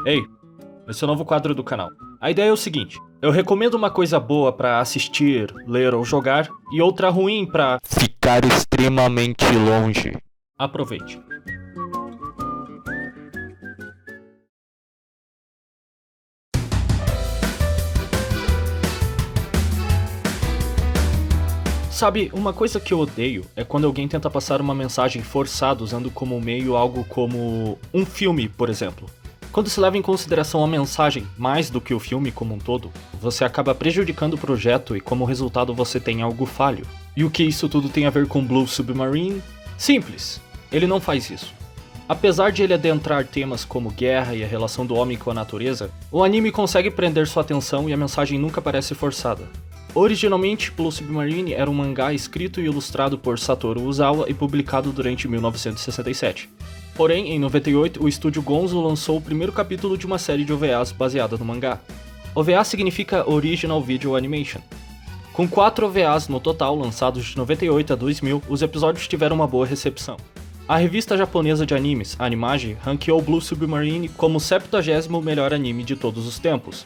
Ei, esse é o novo quadro do canal. A ideia é o seguinte, eu recomendo uma coisa boa pra assistir, ler ou jogar, e outra ruim pra ficar extremamente longe. Aproveite. Sabe, uma coisa que eu odeio é quando alguém tenta passar uma mensagem forçada usando como meio algo como um filme, por exemplo. Quando se leva em consideração a mensagem mais do que o filme como um todo, você acaba prejudicando o projeto e como resultado você tem algo falho. E o que isso tudo tem a ver com Blue Submarine? Simples, ele não faz isso. Apesar de ele adentrar temas como guerra e a relação do homem com a natureza, o anime consegue prender sua atenção e a mensagem nunca parece forçada. Originalmente, Blue Submarine era um mangá escrito e ilustrado por Satoru Ozawa e publicado durante 1967. Porém, em 98, o estúdio Gonzo lançou o primeiro capítulo de uma série de OVAs baseada no mangá. OVA significa Original Video Animation. Com 4 OVAs no total, lançados de 98 a 2000, os episódios tiveram uma boa recepção. A revista japonesa de animes, Animage, ranqueou Blue Submarine como o 70º melhor anime de todos os tempos.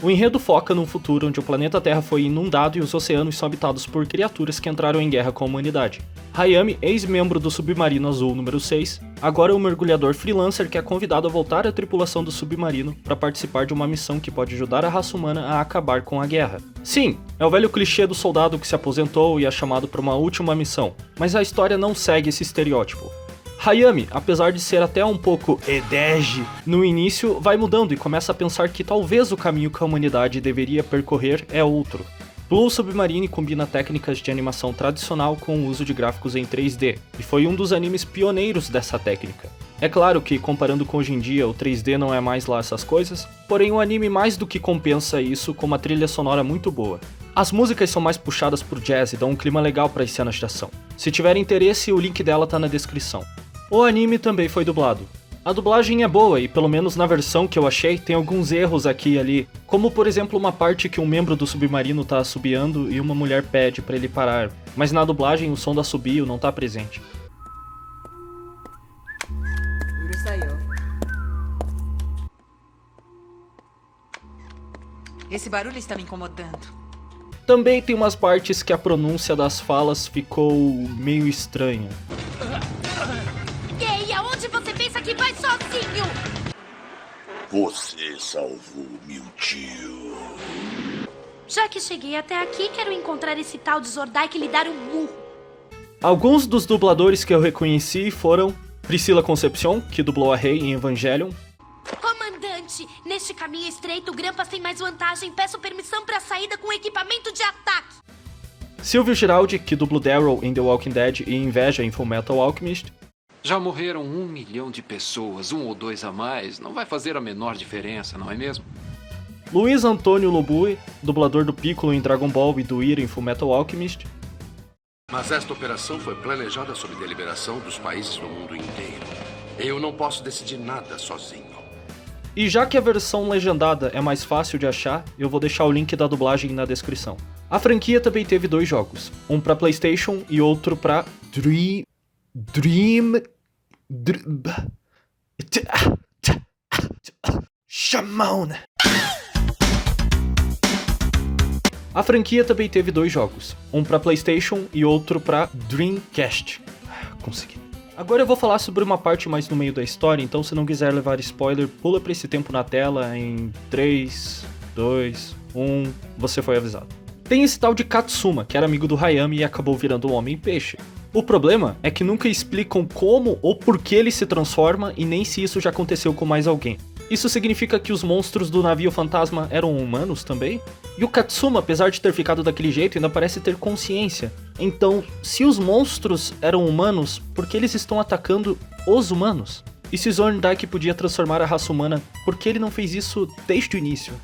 O enredo foca num futuro onde o planeta Terra foi inundado e os oceanos são habitados por criaturas que entraram em guerra com a humanidade. Hayami, ex-membro do Submarino Azul número 6, agora é um mergulhador freelancer que é convidado a voltar à tripulação do submarino para participar de uma missão que pode ajudar a raça humana a acabar com a guerra. Sim, é o velho clichê do soldado que se aposentou e é chamado para uma última missão, mas a história não segue esse estereótipo. Hayami, apesar de ser até um pouco hedege no início, vai mudando e começa a pensar que talvez o caminho que a humanidade deveria percorrer é outro. Blue Submarine combina técnicas de animação tradicional com o uso de gráficos em 3D, e foi um dos animes pioneiros dessa técnica. É claro que, comparando com hoje em dia, o 3D não é mais lá essas coisas, porém o anime mais do que compensa isso com uma trilha sonora muito boa. As músicas são mais puxadas pro jazz e dão um clima legal para as cenas de ação. Se tiver interesse, o link dela tá na descrição. O anime também foi dublado. A dublagem é boa e, pelo menos na versão que eu achei, tem alguns erros aqui e ali, como por exemplo uma parte que um membro do submarino tá assobiando e uma mulher pede pra ele parar, mas na dublagem o som do assobio não tá presente. Esse barulho está me incomodando. Também tem umas partes que a pronúncia das falas ficou meio estranha. Ei, aonde você pensa que vai sozinho? Você salvou meu tio. Já que cheguei até aqui, quero encontrar esse tal de Zordike e lhe dar um murro. Alguns dos dubladores que eu reconheci foram Priscila Concepcion, que dublou a Rei em Evangelion. Comandante, neste caminho estreito, o Grampas tem mais vantagem. Peço permissão para a saída com equipamento de ataque. Silvio Giraldi, que dublou Daryl em The Walking Dead e Inveja em Fullmetal Alchemist. Já morreram 1 milhão de pessoas, 1 ou 2 a mais, não vai fazer a menor diferença, não é mesmo? Luiz Antônio Lobue, dublador do Piccolo em Dragon Ball e do Ira em Fullmetal Alchemist. Mas esta operação foi planejada sob deliberação dos países do mundo inteiro. Eu não posso decidir nada sozinho. E já que a versão legendada é mais fácil de achar, eu vou deixar o link da dublagem na descrição. A franquia também teve 2 jogos, um pra PlayStation e outro pra Chamon. A franquia também teve 2 jogos, um pra PlayStation e outro pra Dreamcast. Consegui. Agora eu vou falar sobre uma parte mais no meio da história, então se não quiser levar spoiler, pula pra esse tempo na tela em 3, 2, 1, você foi avisado. Tem esse tal de Katsuma, que era amigo do Hayami e acabou virando um homem-peixe. O problema é que nunca explicam como ou por que ele se transforma e nem se isso já aconteceu com mais alguém. Isso significa que os monstros do navio fantasma eram humanos também? E o Katsuma, apesar de ter ficado daquele jeito, ainda parece ter consciência. Então, se os monstros eram humanos, por que eles estão atacando os humanos? E se Zorndike podia transformar a raça humana, por que ele não fez isso desde o início?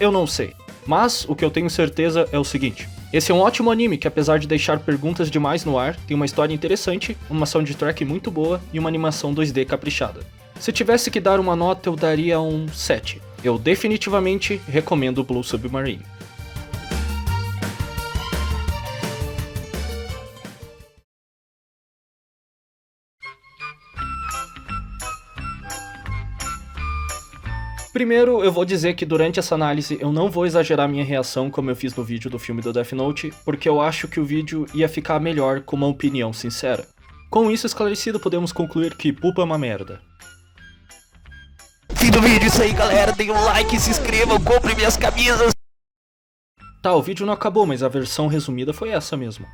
Eu não sei. Mas o que eu tenho certeza é o seguinte. Esse é um ótimo anime que, apesar de deixar perguntas demais no ar, tem uma história interessante, uma soundtrack muito boa e uma animação 2D caprichada. Se tivesse que dar uma nota, eu daria um 7. Eu definitivamente recomendo Blue Submarine. Primeiro, eu vou dizer que durante essa análise eu não vou exagerar minha reação como eu fiz no vídeo do filme do Death Note, porque eu acho que o vídeo ia ficar melhor com uma opinião sincera. Com isso esclarecido, podemos concluir que Pulpa é uma merda. Fim do vídeo, isso aí galera, deem um like, se inscrevam, comprem minhas camisas. Tá, o vídeo não acabou, mas a versão resumida foi essa mesmo.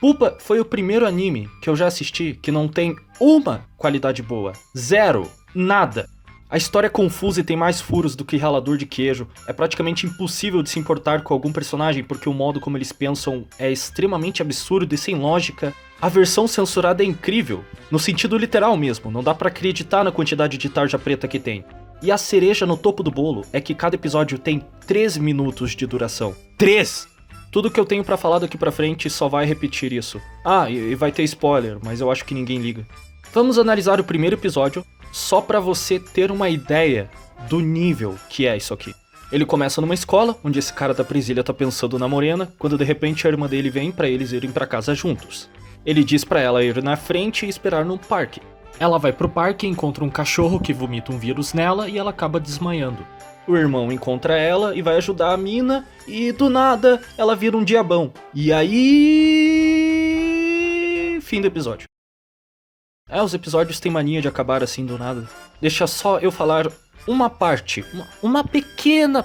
Pulpa foi o primeiro anime que eu já assisti que não tem uma qualidade boa. Zero. Nada. A história é confusa e tem mais furos do que ralador de queijo. É praticamente impossível de se importar com algum personagem porque o modo como eles pensam é extremamente absurdo e sem lógica. A versão censurada é incrível, no sentido literal mesmo, não dá pra acreditar na quantidade de tarja preta que tem. E a cereja no topo do bolo é que cada episódio tem 3 minutos de duração. 3! Tudo que eu tenho pra falar daqui pra frente só vai repetir isso. Ah, e vai ter spoiler, mas eu acho que ninguém liga. Vamos analisar o primeiro episódio, só pra você ter uma ideia do nível que é isso aqui. Ele começa numa escola, onde esse cara da presilha tá pensando na morena, quando de repente a irmã dele vem pra eles irem pra casa juntos. Ele diz pra ela ir na frente e esperar no parque. Ela vai pro parque e encontra um cachorro que vomita um vírus nela e ela acaba desmaiando. O irmão encontra ela e vai ajudar a mina e do nada ela vira um diabão. E aí... fim do episódio. Os episódios têm mania de acabar assim do nada. Deixa só eu falar uma parte, uma pequena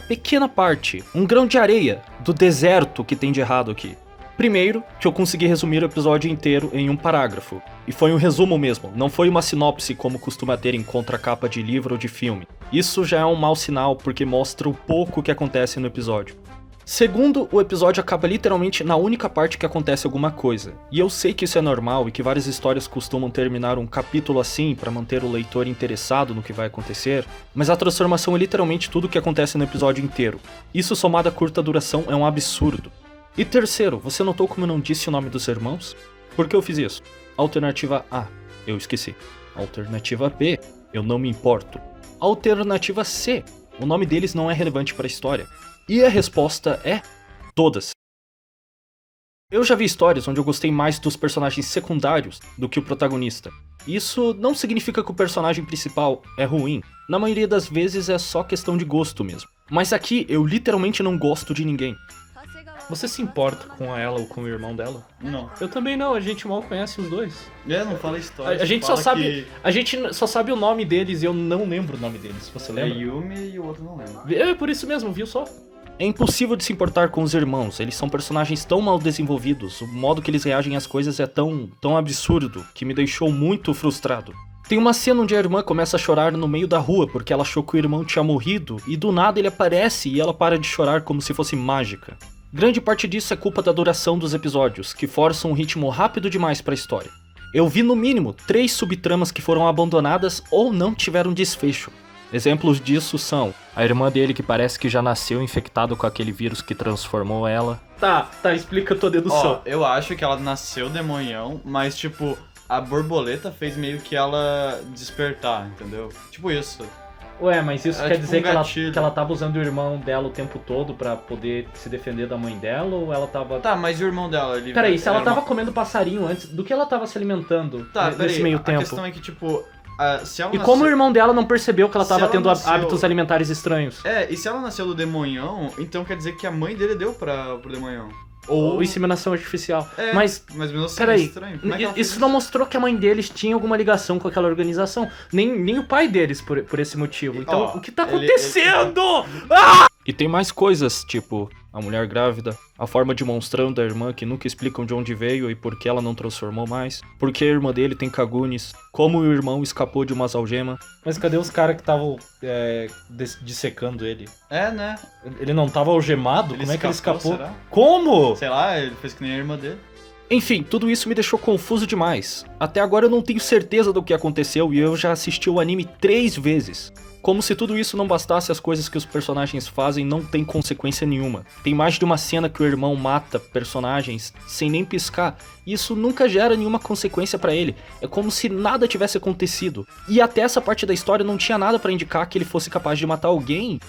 parte, um grão de areia do deserto que tem de errado aqui. Primeiro, que eu consegui resumir o episódio inteiro em um parágrafo. E foi um resumo mesmo, não foi uma sinopse como costuma ter em contracapa de livro ou de filme. Isso já é um mau sinal porque mostra o pouco que acontece no episódio. Segundo, o episódio acaba literalmente na única parte que acontece alguma coisa. E eu sei que isso é normal e que várias histórias costumam terminar um capítulo assim para manter o leitor interessado no que vai acontecer, mas a transformação é literalmente tudo o que acontece no episódio inteiro. Isso somado à curta duração é um absurdo. E terceiro, você notou como eu não disse o nome dos irmãos? Por que eu fiz isso? Alternativa A, eu esqueci. Alternativa B, eu não me importo. Alternativa C, o nome deles não é relevante para a história. E a resposta é todas. Eu já vi histórias onde eu gostei mais dos personagens secundários do que o protagonista. Isso não significa que o personagem principal é ruim. Na maioria das vezes é só questão de gosto mesmo. Mas aqui eu literalmente não gosto de ninguém. Você se importa com ela ou com o irmão dela? Não. Eu também não, a gente mal conhece os dois. Não fala história. A gente só sabe. A gente só sabe o nome deles e eu não lembro o nome deles. Você lembra? É Yumi e o outro não lembra. É por isso mesmo, viu só? É impossível de se importar com os irmãos, eles são personagens tão mal desenvolvidos, o modo que eles reagem às coisas é tão absurdo, que me deixou muito frustrado. Tem uma cena onde a irmã começa a chorar no meio da rua porque ela achou que o irmão tinha morrido, e do nada ele aparece e ela para de chorar como se fosse mágica. Grande parte disso é culpa da duração dos episódios, que forçam um ritmo rápido demais pra história. Eu vi no mínimo 3 subtramas que foram abandonadas ou não tiveram desfecho. Exemplos disso são a irmã dele que parece que já nasceu infectado com aquele vírus que transformou ela. Tá, explica a tua dedução. Eu acho que ela nasceu demonhão, mas tipo, a borboleta fez meio que ela despertar, entendeu? Tipo isso. Ué, mas isso quer tipo dizer que ela tava usando o irmão dela o tempo todo pra poder se defender da mãe dela, ou ela tava... Tá, mas e o irmão dela? Ele Peraí, se ela tava comendo passarinho antes, do que ela tava se alimentando nesse meio tempo? A questão é que, tipo... se ela E como o irmão dela não percebeu que ela tava tendo nasceu... hábitos alimentares estranhos? E se ela nasceu do demonhão, então quer dizer que a mãe dele deu pro demonhão. Ou inseminação artificial. Mas mesmo assim peraí, é estranho. Como é que ela isso não mostrou que a mãe deles tinha alguma ligação com aquela organização. Nem o pai deles por esse motivo. Então, o que tá acontecendo? E tem mais coisas, tipo a mulher grávida, a forma de monstrão da irmã que nunca explicam de onde veio e por que ela não transformou mais, por que a irmã dele tem Kagunis, como o irmão escapou de umas algemas. Mas cadê os caras que estavam dissecando ele? Né? Ele não tava algemado? Como é que ele escapou? Será? Como? Sei lá, ele fez que nem a irmã dele. Enfim, tudo isso me deixou confuso demais. Até agora eu não tenho certeza do que aconteceu e eu já assisti o anime 3 vezes. Como se tudo isso não bastasse, as coisas que os personagens fazem não tem consequência nenhuma. Tem mais de uma cena que o irmão mata personagens sem nem piscar, e isso nunca gera nenhuma consequência pra ele. É como se nada tivesse acontecido. E até essa parte da história não tinha nada pra indicar que ele fosse capaz de matar alguém.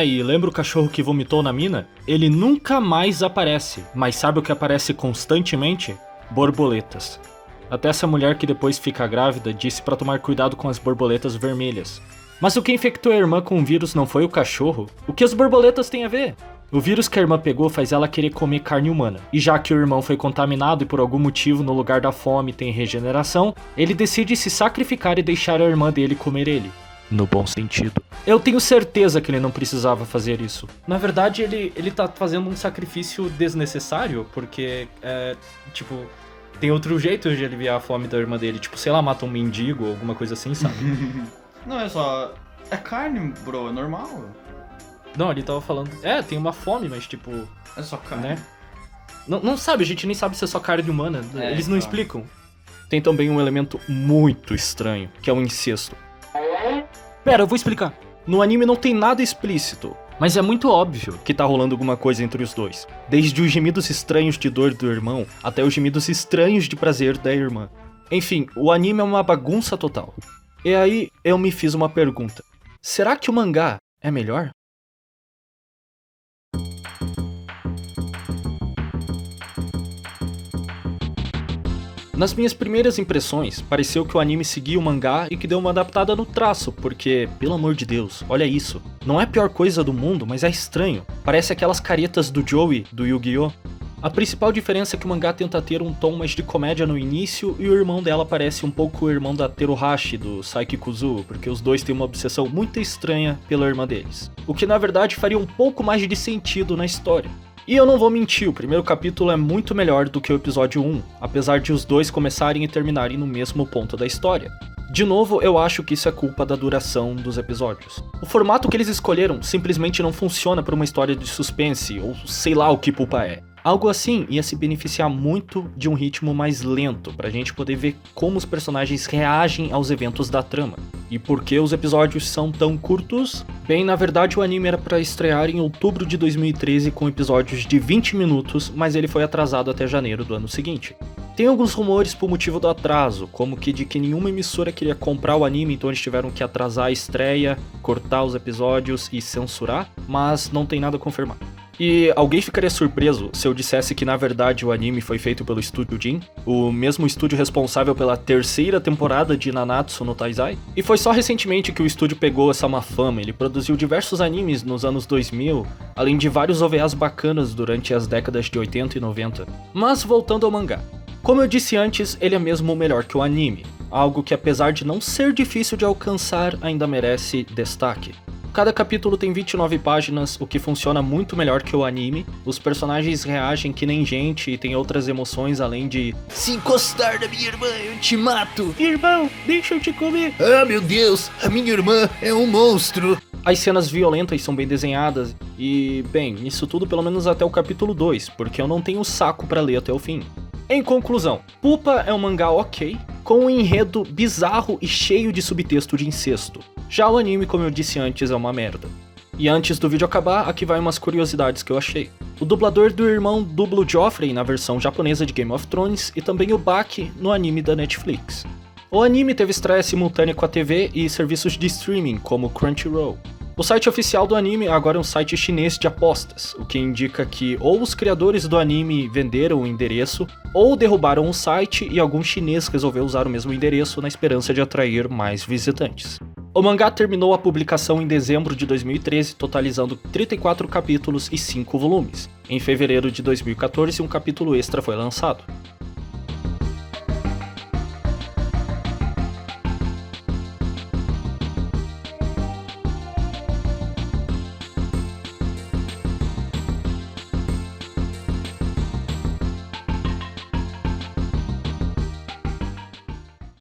E lembra o cachorro que vomitou na mina? Ele nunca mais aparece, mas sabe o que aparece constantemente? Borboletas. Até essa mulher que depois fica grávida disse pra tomar cuidado com as borboletas vermelhas. Mas o que infectou a irmã com o vírus não foi o cachorro? O que as borboletas têm a ver? O vírus que a irmã pegou faz ela querer comer carne humana. E já que o irmão foi contaminado e por algum motivo no lugar da fome tem regeneração, ele decide se sacrificar e deixar a irmã dele comer ele. No bom sentido. Eu tenho certeza que ele não precisava fazer isso. Na verdade, ele tá fazendo um sacrifício desnecessário, porque, tem outro jeito de aliviar a fome da irmã dele. Tipo, sei lá, mata um mendigo ou alguma coisa assim, sabe? Não, é só... É carne, bro, é normal. Não, ele tava falando... tem uma fome, mas tipo... É só carne. Né? Não sabe, a gente nem sabe se é só carne humana. Eles não explicam. Tem também um elemento muito estranho, que é o incesto. Pera, eu vou explicar. No anime não tem nada explícito, mas é muito óbvio que tá rolando alguma coisa entre os dois. Desde os gemidos estranhos de dor do irmão, até os gemidos estranhos de prazer da irmã. Enfim, o anime é uma bagunça total. E aí, eu me fiz uma pergunta. Será que o mangá é melhor? Nas minhas primeiras impressões, pareceu que o anime seguia o mangá e que deu uma adaptada no traço, porque, pelo amor de Deus, olha isso. Não é a pior coisa do mundo, mas é estranho. Parece aquelas caretas do Joey, do Yu-Gi-Oh! A principal diferença é que o mangá tenta ter um tom mais de comédia no início e o irmão dela parece um pouco o irmão da Teruhashi, do Saiki Kuzuo, porque os dois têm uma obsessão muito estranha pela irmã deles. O que na verdade faria um pouco mais de sentido na história. E eu não vou mentir, o primeiro capítulo é muito melhor do que o episódio 1, apesar de os dois começarem e terminarem no mesmo ponto da história. De novo, eu acho que isso é culpa da duração dos episódios. O formato que eles escolheram simplesmente não funciona para uma história de suspense, ou sei lá o que Pupa é. Algo assim ia se beneficiar muito de um ritmo mais lento, pra gente poder ver como os personagens reagem aos eventos da trama. E por que os episódios são tão curtos? Bem, na verdade o anime era pra estrear em outubro de 2013 com episódios de 20 minutos, mas ele foi atrasado até janeiro do ano seguinte. Tem alguns rumores por motivo do atraso, como que de que nenhuma emissora queria comprar o anime, então eles tiveram que atrasar a estreia, cortar os episódios e censurar, mas não tem nada confirmado. E alguém ficaria surpreso se eu dissesse que na verdade o anime foi feito pelo Estúdio Jin, o mesmo estúdio responsável pela terceira temporada de Nanatsu no Taizai? E foi só recentemente que o estúdio pegou essa má fama, ele produziu diversos animes nos anos 2000, além de vários OVAs bacanas durante as décadas de 80 e 90. Mas voltando ao mangá. Como eu disse antes, ele é mesmo melhor que o anime, algo que apesar de não ser difícil de alcançar, ainda merece destaque. Cada capítulo tem 29 páginas, o que funciona muito melhor que o anime. Os personagens reagem que nem gente e tem outras emoções além de Se encostar na minha irmã, eu te mato. irmão, deixa eu te comer. Ah, meu Deus, a minha irmã é um monstro. As cenas violentas são bem desenhadas e, bem, isso tudo pelo menos até o capítulo 2, porque eu não tenho saco pra ler até o fim. Em conclusão, Pupa é um mangá ok, com um enredo bizarro e cheio de subtexto de incesto. Já o anime, como eu disse antes, é uma merda. E antes do vídeo acabar, aqui vai umas curiosidades que eu achei. O dublador do irmão dubla o Joffrey na versão japonesa de Game of Thrones e também o Baki no anime da Netflix. O anime teve estreia simultânea com a TV e serviços de streaming como Crunchyroll. O site oficial do anime agora é um site chinês de apostas, o que indica que ou os criadores do anime venderam o endereço, ou derrubaram o site e algum chinês resolveu usar o mesmo endereço na esperança de atrair mais visitantes. O mangá terminou a publicação em dezembro de 2013, totalizando 34 capítulos e 5 volumes. Em fevereiro de 2014, um capítulo extra foi lançado.